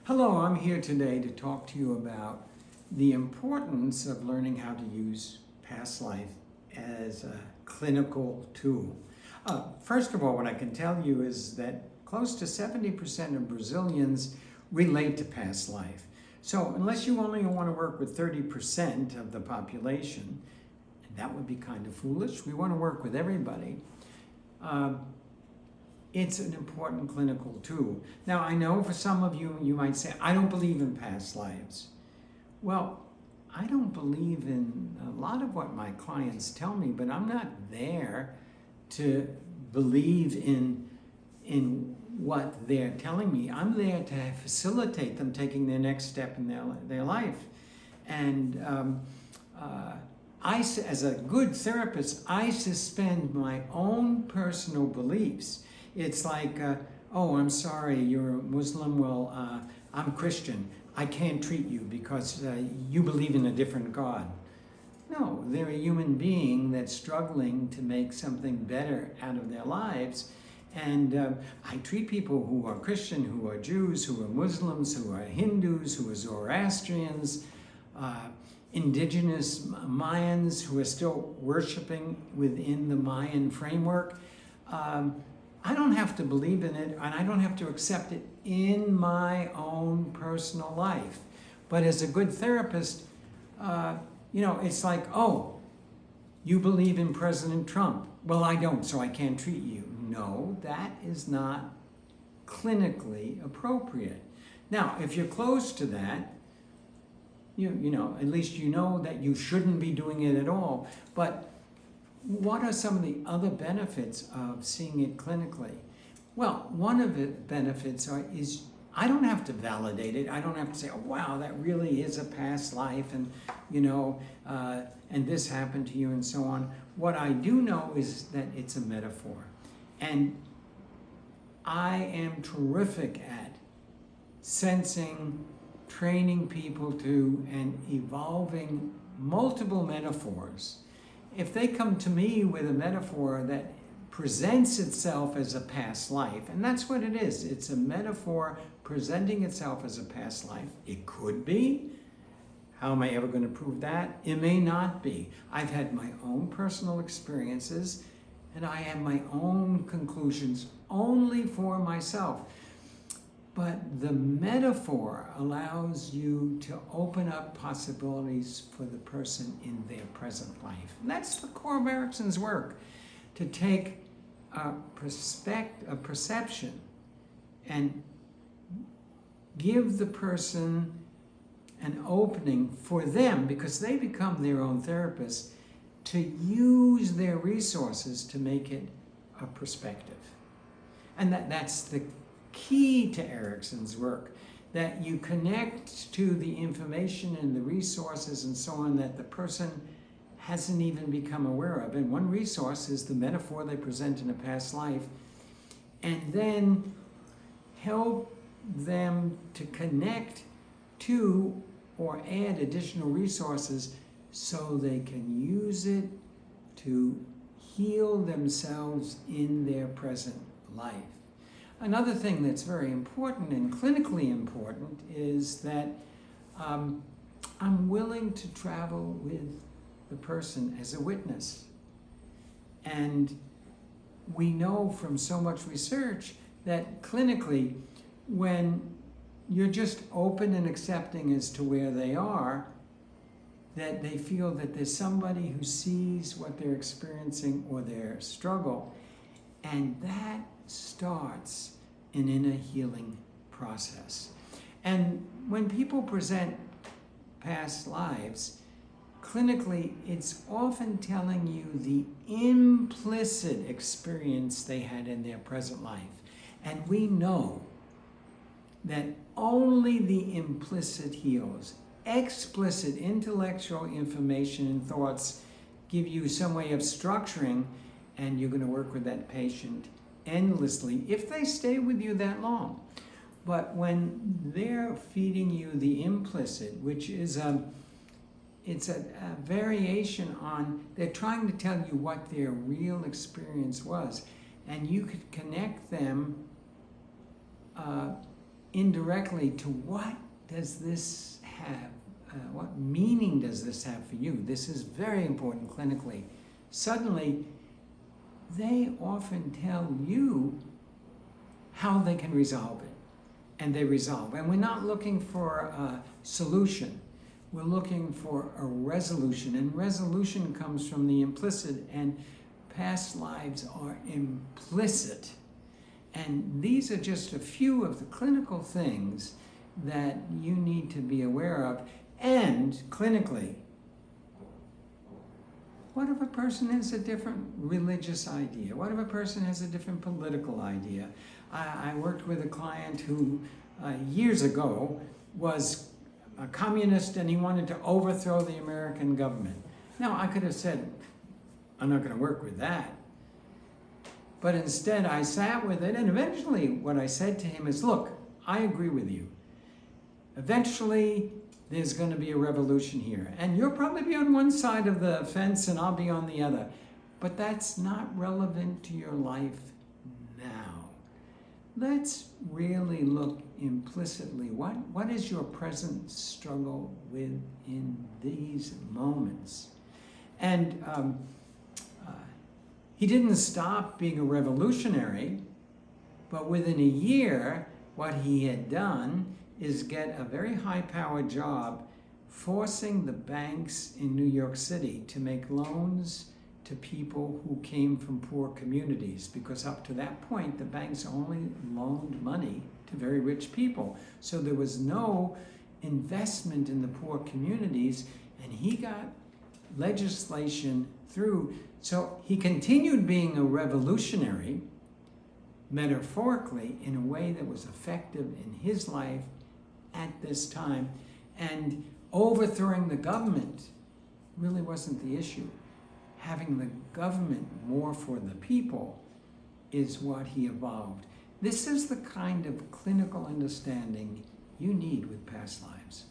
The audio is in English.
Hello, I'm here today to talk to you about the importance of learning how to use past life as a clinical tool. First of all, what I can tell you is that close to 70% of Brazilians relate to past life. So unless you only want to work with 30% of the population, and that would be kind of foolish, we want to work with everybody. It's an important clinical tool. Now, I know for some of you, you might say, I don't believe in past lives. Well, I don't believe in a lot of what my clients tell me, but I'm not there to believe in what they're telling me. I'm there to facilitate them taking their next step in their life. And as a good therapist, I suspend my own personal beliefs. It's like, oh, I'm sorry, you're a Muslim. Well, I'm Christian. I can't treat you because you believe in a different God. No, they're a human being that's struggling to make something better out of their lives. And I treat people who are Christian, who are Jews, who are Muslims, who are Hindus, who are Zoroastrians, indigenous Mayans who are still worshiping within the Mayan framework. I don't have to believe in it, and I don't have to accept it in my own personal life. But as a good therapist, it's like, oh, you believe in President Trump. Well, I don't, so I can't treat you. No, that is not clinically appropriate. Now, if you're close to that, at least you know that you shouldn't be doing it at all. But what are some of the other benefits of seeing it clinically? Well, one of the benefits is I don't have to validate it. I don't have to say, oh, wow, that really is a past life, and and this happened to you, and so on. What I do know is that it's a metaphor. And I am terrific at sensing, training people to, and evolving multiple metaphors. If they come to me with a metaphor that presents itself as a past life, and that's what it is, it's a metaphor presenting itself as a past life. It could be. How am I ever going to prove that? It may not be. I've had my own personal experiences, and I have my own conclusions only for myself. But the metaphor allows you to open up possibilities for the person in their present life. And that's the core of Erickson's work, to take a perception and give the person an opening for them, because they become their own therapists, to use their resources to make it a perspective. And that's the key to Erickson's work, that you connect to the information and the resources and so on that the person hasn't even become aware of. And one resource is the metaphor they present in a past life, and then help them to connect to or add additional resources so they can use it to heal themselves in their present life. Another thing that's very important and clinically important is that I'm willing to travel with the person as a witness. And we know from so much research that clinically, when you're just open and accepting as to where they are, that they feel that there's somebody who sees what they're experiencing or their struggle, and that starts an inner healing process. And when people present past lives, clinically, it's often telling you the implicit experience they had in their present life. And we know that only the implicit heals. Explicit intellectual information and thoughts give you some way of structuring, and you're going to work with that patient endlessly if they stay with you that long. But when they're feeding you the implicit, which is it's a variation on, they're trying to tell you what their real experience was, and you could connect them indirectly to what does this have, what meaning does this have for you? This is very important clinically. Suddenly, they often tell you how they can resolve it. And they resolve. And we're not looking for a solution. We're looking for a resolution. And resolution comes from the implicit, and past lives are implicit. And these are just a few of the clinical things that you need to be aware of. And clinically, what if a person has a different religious idea? What if a person has a different political idea? I worked with a client who years ago was a communist, and he wanted to overthrow the American government. Now, I could have said, I'm not going to work with that. But instead, I sat with it, and eventually what I said to him is, look, I agree with you. Eventually, there's going to be a revolution here. And you'll probably be on one side of the fence, and I'll be on the other. But that's not relevant to your life now. Let's really look implicitly. What is your present struggle with in these moments? And he didn't stop being a revolutionary, but within a year, what he had done is get a very high-powered job forcing the banks in New York City to make loans to people who came from poor communities, because up to that point, the banks only loaned money to very rich people. So there was no investment in the poor communities, and he got legislation through. So he continued being a revolutionary, metaphorically, in a way that was effective in his life at this time. And overthrowing the government really wasn't the issue. Having the government more for the people is what he evolved. This is the kind of clinical understanding you need with past lives.